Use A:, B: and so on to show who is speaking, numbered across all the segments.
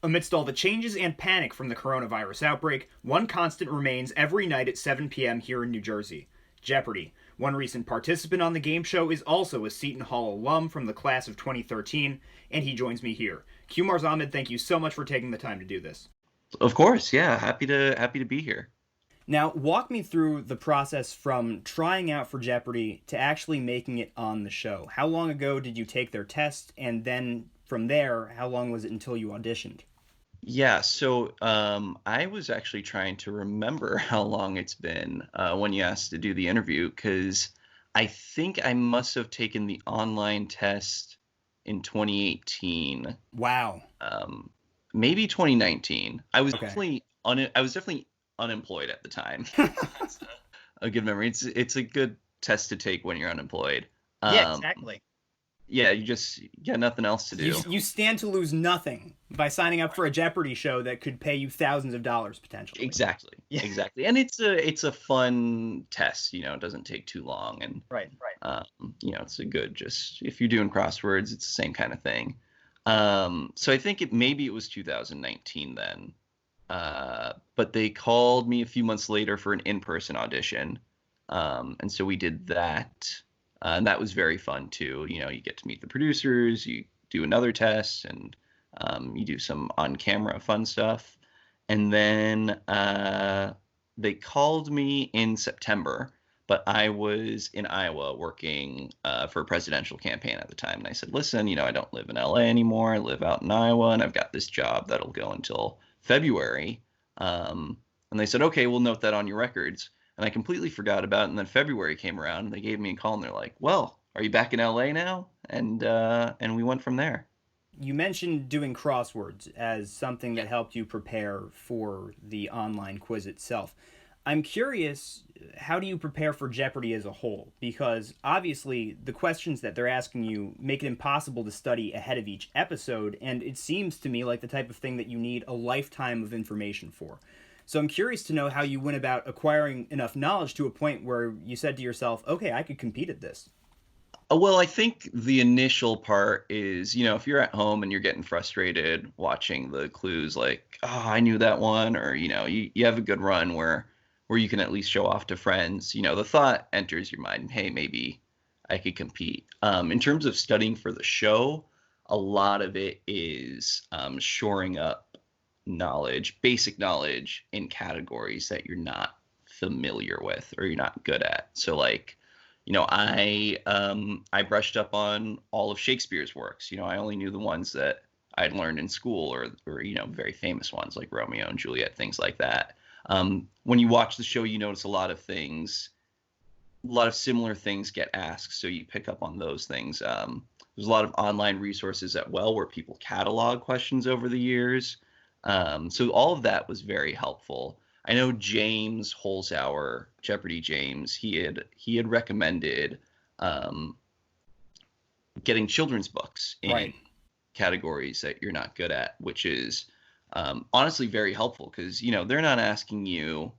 A: Amidst all the changes and panic from the coronavirus outbreak, one constant remains every night at 7 p.m. here in New Jersey: Jeopardy! One recent participant on the game show is also a Seton Hall alum from the class of 2013, and he joins me here. Quemars Ahmed, thank you so much for taking the time to do this.
B: Of course, yeah. Happy to be here.
A: Now, walk me through the process from trying out for Jeopardy to actually making it on the show. How long ago did you take their test, and then from there, how long was it until you auditioned?
B: Yeah, so I was actually trying to remember how long it's been when you asked to do the interview, because I think I must have taken the online test in 2018,
A: Wow.
B: maybe 2019.
A: Okay.
B: I was definitely unemployed at the time. That's a good memory. It's a good test to take when you're unemployed.
A: Yeah,
B: Um,
A: exactly.
B: yeah, you just got nothing else to
A: You
B: do.
A: you stand to lose nothing by signing up for a Jeopardy show that could pay you thousands of dollars potentially.
B: Exactly.
A: Yeah.
B: Exactly. And it's a fun test, it doesn't take too long, and
A: Right.
B: it's a good, just if you're doing crosswords, it's the same kind of thing. So I think maybe it was 2019 then. But they called me a few months later for an in-person audition. And so we did that. And that was very fun too. You get to meet the producers, you do another test, and you do some on-camera fun stuff. And then they called me in September, but I was in Iowa working for a presidential campaign at the time. And I said, listen, I don't live in LA anymore. I live out in Iowa, and I've got this job that'll go until February. And they said, okay, we'll note that on your records. And I completely forgot about it. And then February came around, and they gave me a call, and they're like, well, are you back in LA now? And we went from there.
A: You mentioned doing crosswords as something that helped you prepare for the online quiz itself. I'm curious, how do you prepare for Jeopardy as a whole? Because obviously, the questions that they're asking you make it impossible to study ahead of each episode, and it seems to me like the type of thing that you need a lifetime of information for. So I'm curious to know how you went about acquiring enough knowledge to a point where you said to yourself, okay, I could compete at this.
B: Well, I think the initial part is, if you're at home and you're getting frustrated watching the clues, like, oh, I knew that one, or, you have a good run where you can at least show off to friends, the thought enters your mind, hey, maybe I could compete. In terms of studying for the show, a lot of it is shoring up knowledge, basic knowledge in categories that you're not familiar with or you're not good at. So like, I brushed up on all of Shakespeare's works. I only knew the ones that I'd learned in school, or very famous ones like Romeo and Juliet, things like that. When you watch the show, you notice a lot of similar things get asked, so you pick up on those things. There's a lot of online resources as well where people catalog questions over the years. So all of that was very helpful. I know James Holzhauer, Jeopardy James, he had recommended getting children's books in
A: Right.
B: categories that you're not good at, which is honestly very helpful, because they're not asking you,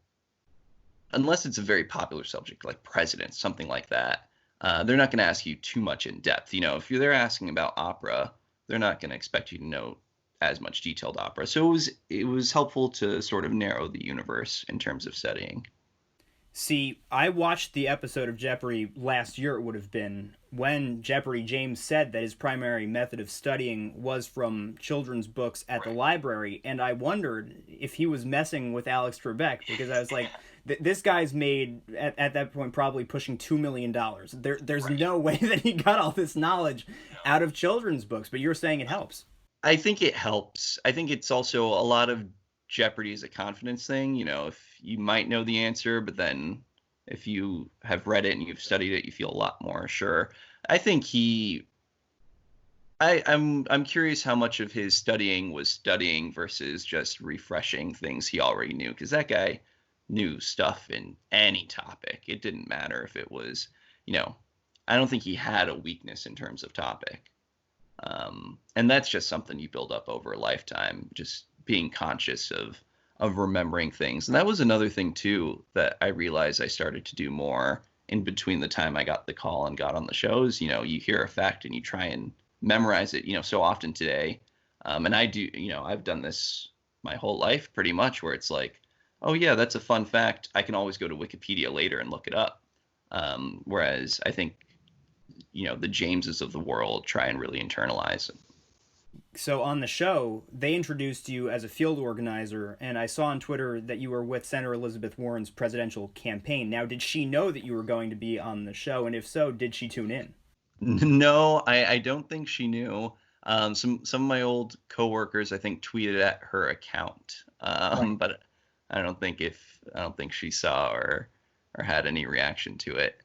B: unless it's a very popular subject like presidents, something like that. They're not going to ask you too much in depth. If they're asking about opera, they're not going to expect you to know as much detailed opera. So it was helpful to sort of narrow the universe in terms of studying.
A: See, I watched the episode of Jeopardy last year, it would have been, when Jeopardy James said that his primary method of studying was from children's books at the library, and I wondered if he was messing with Alex Trebek, because I was like, this guy's made, at that point, probably pushing $2 million. There's
B: Right.
A: no way that he got all this knowledge out of children's books, but you're saying it helps.
B: I think it helps. I think it's also a lot of Jeopardy is a confidence thing. If you might know the answer, but then if you have read it and you've studied it, you feel a lot more sure. I think I'm curious how much of his studying was studying versus just refreshing things he already knew, because that guy knew stuff in any topic. It didn't matter if it was, I don't think he had a weakness in terms of topic. And that's just something you build up over a lifetime, just being conscious of remembering things. And that was another thing too that I realized I started to do more in between the time I got the call and got on the shows. You hear a fact and you try and memorize it. So often today, And I do, I've done this my whole life pretty much, where it's like, oh yeah, that's a fun fact. I can always go to Wikipedia later and look it up. Whereas I think, the Jameses of the world try and really internalize it.
A: So on the show, they introduced you as a field organizer, and I saw on Twitter that you were with Senator Elizabeth Warren's presidential campaign. Now, did she know that you were going to be on the show, and if so, did she tune in?
B: No, I don't think she knew. Some of my old coworkers, I think, tweeted at her account,
A: Right.
B: but I don't think she saw or had any reaction to it.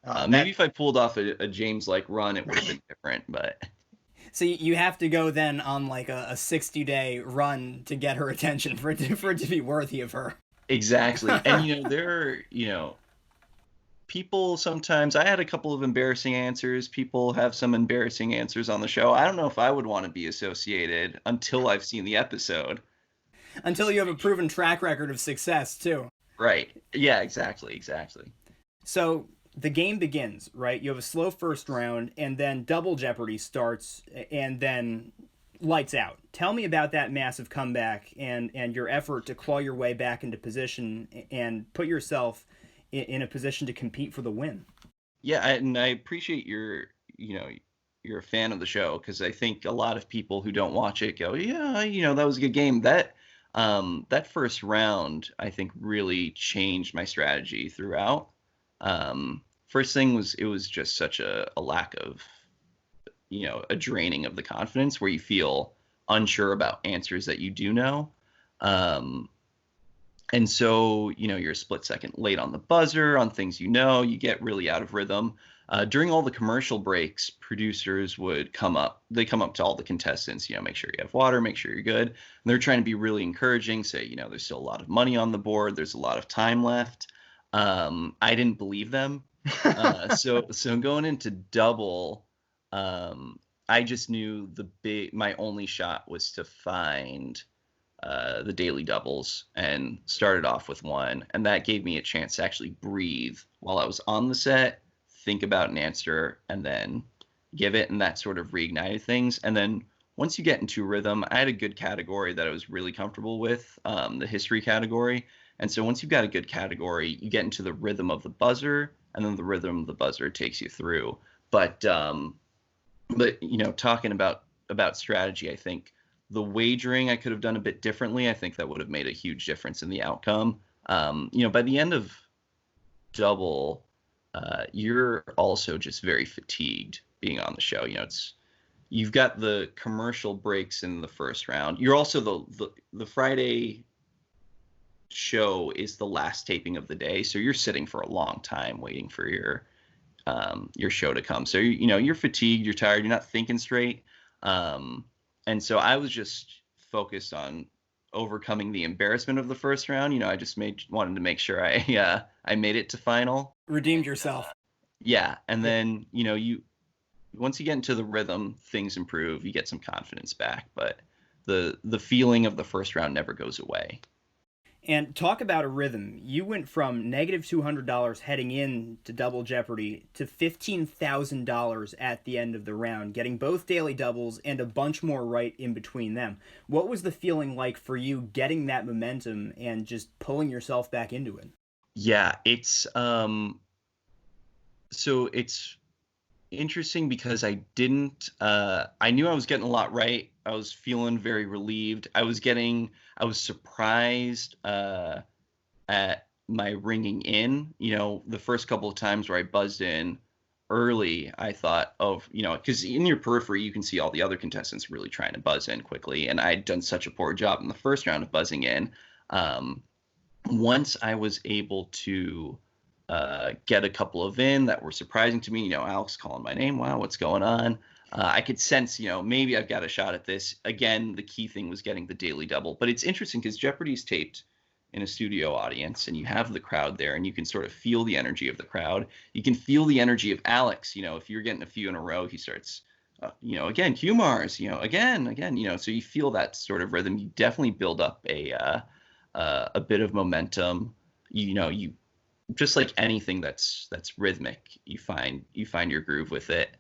B: Maybe
A: That
B: if I pulled off a James like run, it would have been different. But
A: So you have to go then on like a 60-day run to get her attention for it to be worthy of her.
B: exactly, and people sometimes. I had a couple of embarrassing answers. People have some embarrassing answers on the show. I don't know if I would want to be associated until I've seen the episode.
A: Until you have a proven track record of success too.
B: Right. Yeah, exactly.
A: So the game begins, right? You have a slow first round, and then Double Jeopardy starts, and then lights out. Tell me about that massive comeback and your effort to claw your way back into position and put yourself in a position to compete for the win.
B: Yeah, and I appreciate you're a fan of the show, because I think a lot of people who don't watch it go, yeah, that was a good game. That first round, I think, really changed my strategy throughout. First thing was, it was just such a lack of, a draining of the confidence, where you feel unsure about answers that you do know. Um, and so, you're a split second late on the buzzer on things, you get really out of rhythm. During all the commercial breaks, producers would come up. They come up to all the contestants, make sure you have water, make sure you're good. And they're trying to be really encouraging, say, there's still a lot of money on the board, there's a lot of time left. I didn't believe them. So going into double, I just knew my only shot was to find the daily doubles, and started off with one, and that gave me a chance to actually breathe while I was on the set, think about an answer, and then give it, and that sort of reignited things. And then once you get into rhythm, I had a good category that I was really comfortable with, the history category. And so once you've got a good category, you get into the rhythm of the buzzer, and then the rhythm of the buzzer takes you through. But talking about strategy, I think the wagering I could have done a bit differently. I think that would have made a huge difference in the outcome. By the end of double, you're also just very fatigued being on the show. You've got the commercial breaks in the first round. You're also the Friday show is the last taping of the day, so you're sitting for a long time waiting for your show to come. So you're fatigued, you're tired, you're not thinking straight. And so I was just focused on overcoming the embarrassment of the first round. I just wanted to make sure I made it to final.
A: Redeemed yourself.
B: Yeah, and then you once you get into the rhythm, things improve. You get some confidence back, but the feeling of the first round never goes away.
A: And talk about a rhythm. You went from negative $200 heading in to Double Jeopardy to $15,000 at the end of the round, getting both daily doubles and a bunch more right in between them. What was the feeling like for you getting that momentum and just pulling yourself back into it?
B: Yeah, it's so it's interesting because I knew I was getting a lot right. I was feeling very relieved. I was surprised at my ringing in. The first couple of times where I buzzed in early, I thought of, because in your periphery, you can see all the other contestants really trying to buzz in quickly. And I'd done such a poor job in the first round of buzzing in. Once I was able to get a couple of in that were surprising to me, Alex calling my name, wow, what's going on? I could sense, maybe I've got a shot at this. Again, the key thing was getting the daily double. But it's interesting because Jeopardy's taped in a studio audience, and you have the crowd there, and you can sort of feel the energy of the crowd. You can feel the energy of Alex. If you're getting a few in a row, he starts, again, Quemars, again. So you feel that sort of rhythm. You definitely build up a bit of momentum. You just like anything that's rhythmic, you find your groove with it.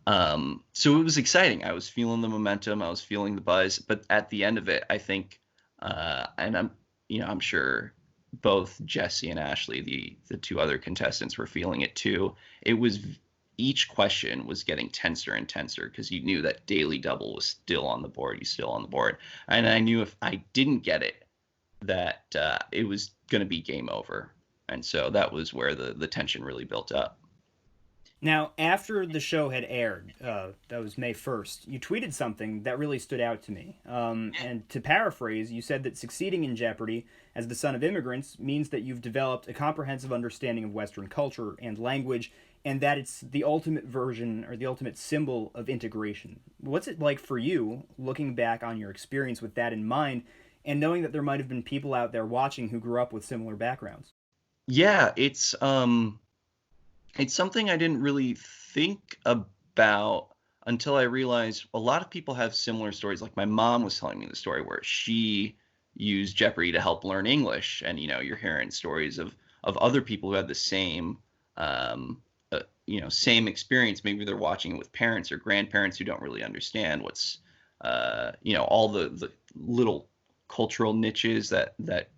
B: So it was exciting. I was feeling the momentum, I was feeling the buzz, but at the end of it, I think, and I'm sure both Jesse and Ashley, the two other contestants, were feeling it too. It was each question was getting tenser and tenser because you knew that Daily Double was still on the board. He's still on the board, and I knew if I didn't get it, that it was going to be game over. And so that was where the tension really built up.
A: Now, after the show had aired, that was May 1st, you tweeted something that really stood out to me. And to paraphrase, you said that succeeding in Jeopardy as the son of immigrants means that you've developed a comprehensive understanding of Western culture and language, and that it's the ultimate version or the ultimate symbol of integration. What's it like for you, looking back on your experience with that in mind, and knowing that there might have been people out there watching who grew up with similar backgrounds?
B: Yeah, it's something I didn't really think about until I realized a lot of people have similar stories. Like my mom was telling me the story where she used Jeopardy to help learn English, and you're hearing stories of other people who had the same same experience. Maybe they're watching it with parents or grandparents who don't really understand what's all the little cultural niches that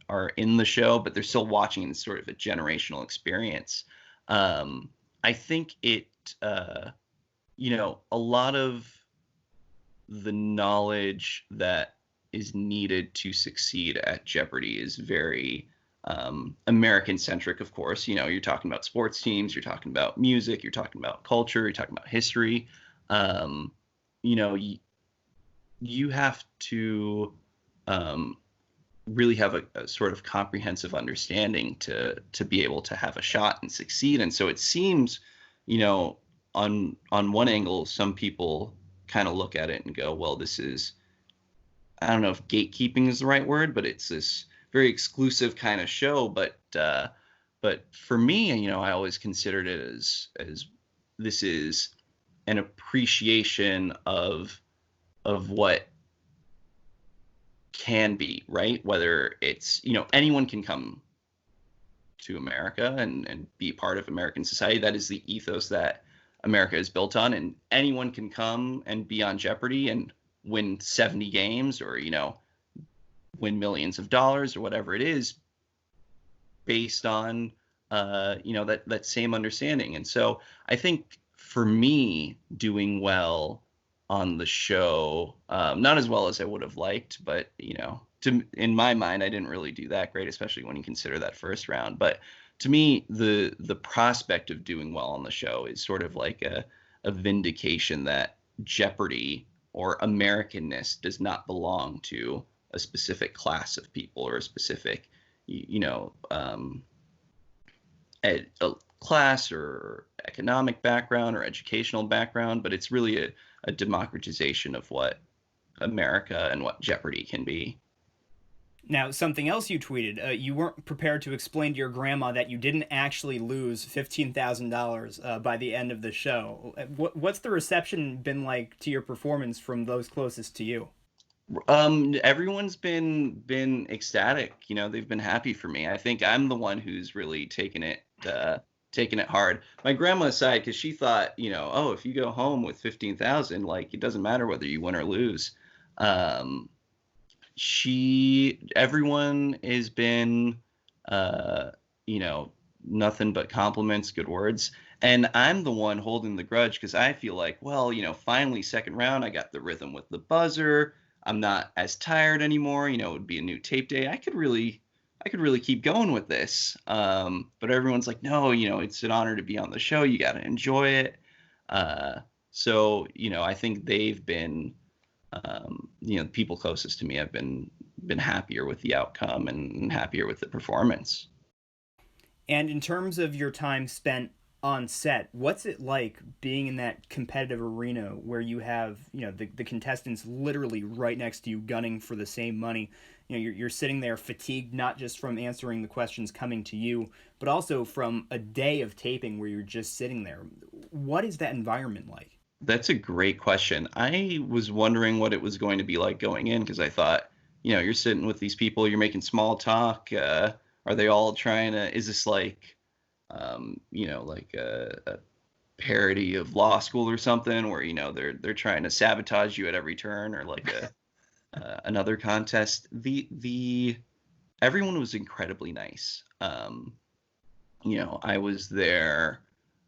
B: are in the show, but they're still watching in sort of a generational experience. I think a lot of the knowledge that is needed to succeed at Jeopardy is very American centric, of course. You're talking about sports teams, you're talking about music, you're talking about culture, you're talking about history. Um, you know, y- you have to really have a sort of comprehensive understanding to be able to have a shot and succeed. And so it seems, on one angle, some people kind of look at it and go, well, this is, I don't know if gatekeeping is the right word, but it's this very exclusive kind of show. But for me, I always considered it as this is an appreciation of what can be, right? Whether it's, anyone can come to America and be part of American society. That is the ethos that America is built on, and anyone can come and be on Jeopardy and win 70 games, or win millions of dollars or whatever it is, based on that same understanding. And so I think for me, doing well on the show, not as well as I would have liked, but in my mind, I didn't really do that great, especially when you consider that first round. But to me, the prospect of doing well on the show is sort of like a vindication that Jeopardy or Americanness does not belong to a specific class of people or a specific, a class or economic background or educational background, but it's really a democratization of what America and what Jeopardy can be.
A: Now, something else you tweeted, you weren't prepared to explain to your grandma that you didn't actually lose $15,000 by the end of the show. What's the reception been like to your performance from those closest to you?
B: Everyone's been ecstatic. They've been happy for me. I think I'm the one who's really taken it hard. My grandma aside, because she thought, oh, if you go home with 15,000, like it doesn't matter whether you win or lose. Um, everyone has been, uh, you know, nothing but compliments, good words. And I'm the one holding the grudge because I feel like, well, finally, second round, I got the rhythm with the buzzer. I'm not as tired anymore. It would be a new tape day. I could really keep going with this. But everyone's like, no, it's an honor to be on the show. You got to enjoy it. So, I think they've been, the people closest to me have been happier with the outcome and happier with the performance.
A: And in terms of your time spent on set, what's it like being in that competitive arena where you have, the contestants literally right next to you gunning for the same money? You're sitting there fatigued, not just from answering the questions coming to you, but also from a day of taping where you're just sitting there. What is that environment like?
B: That's a great question. I was wondering what it was going to be like going in because I thought, you're sitting with these people, you're making small talk. Are they all trying to, is this like, like a parody of Law School or something, where they're trying to sabotage you at every turn, or like a another contest. The everyone was incredibly nice. I was there.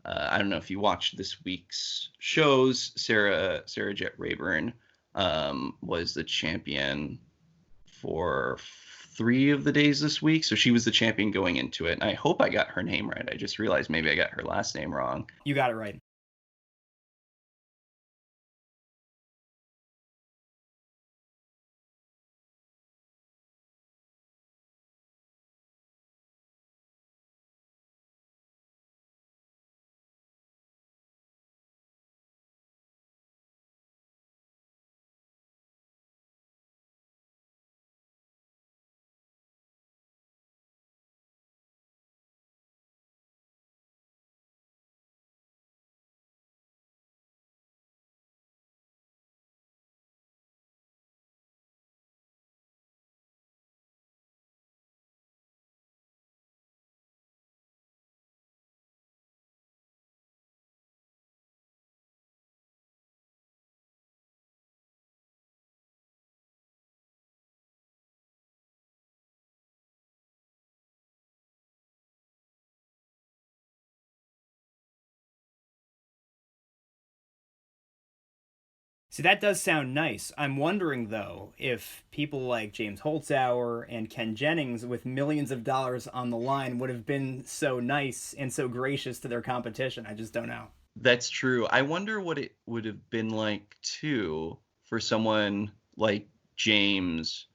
B: I don't know if you watched this week's shows. Sarah Jet Rayburn was the champion for 3 of the days this week. So she was the champion going into it. And I hope I got her name right. I just realized maybe I got her last name wrong.
A: You got it right. See, that does sound nice. I'm wondering, though, if people like James Holzhauer and Ken Jennings, with millions of dollars on the line, would have been so nice and so gracious to their competition. I just don't know.
B: That's true. I wonder what it would have been like too for someone like James.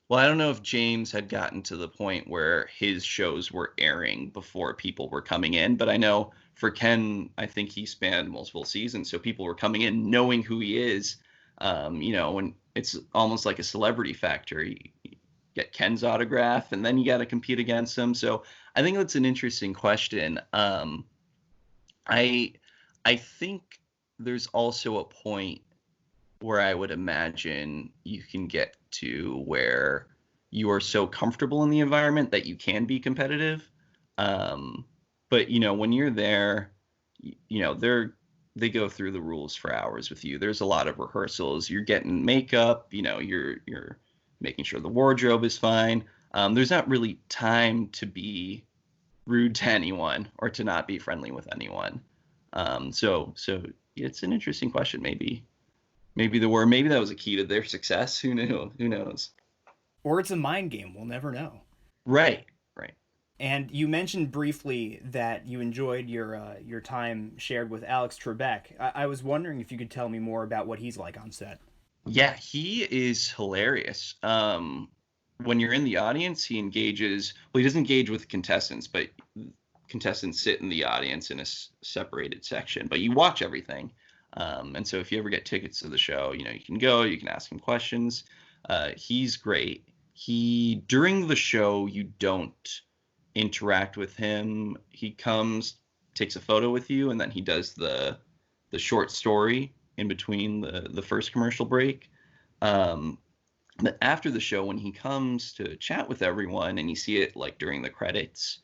B: Well, I don't know if James had gotten to the point where his shows were airing before people were coming in, but I know for Ken, I think he spanned multiple seasons, so people were coming in knowing who he is. When it's almost like a celebrity factor. You get Ken's autograph, and then you got to compete against him. So I think that's an interesting question. I I think there's also a point where I would imagine you can get to where you are so comfortable in the environment that you can be competitive. Um, but when you're there, they go through the rules for hours with you. There's a lot of rehearsals. You're getting makeup. You're making sure the wardrobe is fine. There's not really time to be rude to anyone or to not be friendly with anyone. So it's an interesting question. Maybe maybe that was a key to their success. Who knew? Who knows?
A: Or it's a mind game. We'll never know.
B: Right, right.
A: And you mentioned briefly that you enjoyed your time shared with Alex Trebek. I was wondering if you could tell me more about what he's like on set.
B: Yeah, he is hilarious. When you're in the audience, he engages. Well, he doesn't engage with contestants, but contestants sit in the audience in a separated section. But you watch everything. And so if you ever get tickets to the show, you can go, you can ask him questions. He's great. During the show, you don't interact with him. He comes, takes a photo with you, and then he does the short story in between the first commercial break. But after the show, when he comes to chat with everyone and you see it like during the credits,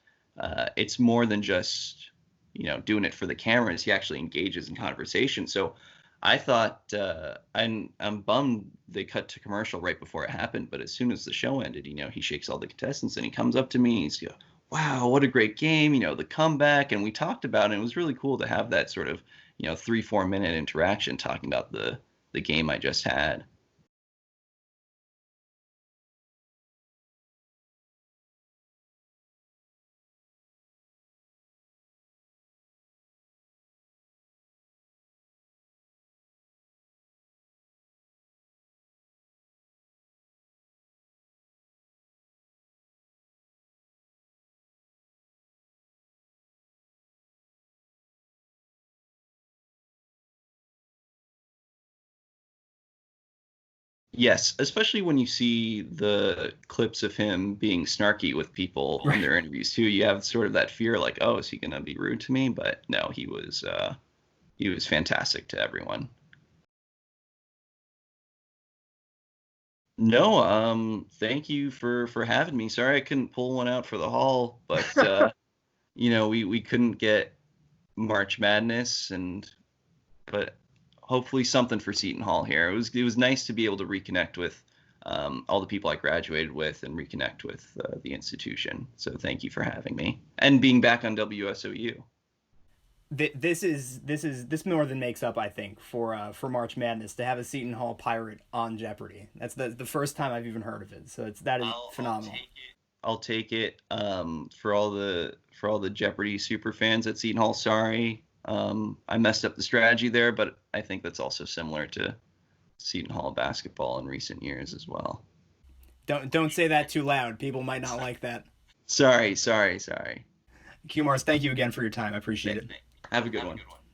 B: it's more than just doing it for the cameras. He actually engages in conversation. So I thought I'm bummed they cut to commercial right before it happened, but as soon as the show ended, he shakes all the contestants and he comes up to me and he's wow, what a great game, the comeback. And we talked about it. It was really cool to have that sort of 3-4 minute interaction talking about the game I just had. Yes, especially when you see the clips of him being snarky with people in
A: Right.
B: their interviews too. You have sort of that fear, like, oh, is he gonna be rude to me? But no, he was fantastic to everyone. No, thank you for having me. Sorry I couldn't pull one out for the hall, but we couldn't get March Madness, but hopefully something for Seton Hall here. It was nice to be able to reconnect with all the people I graduated with and reconnect with the institution. So thank you for having me and being back on WSOU.
A: This more than makes up, I think, for March Madness to have a Seton Hall Pirate on Jeopardy. That's the first time I've even heard of it. So that is phenomenal.
B: I'll take it. For all the Jeopardy super fans at Seton Hall. Sorry, I messed up the strategy there, but I think that's also similar to Seton Hall basketball in recent years as well.
A: Don't say that too loud. People might not like that.
B: Sorry.
A: Quemars, thank you again for your time. I appreciate it.
B: Have a good one.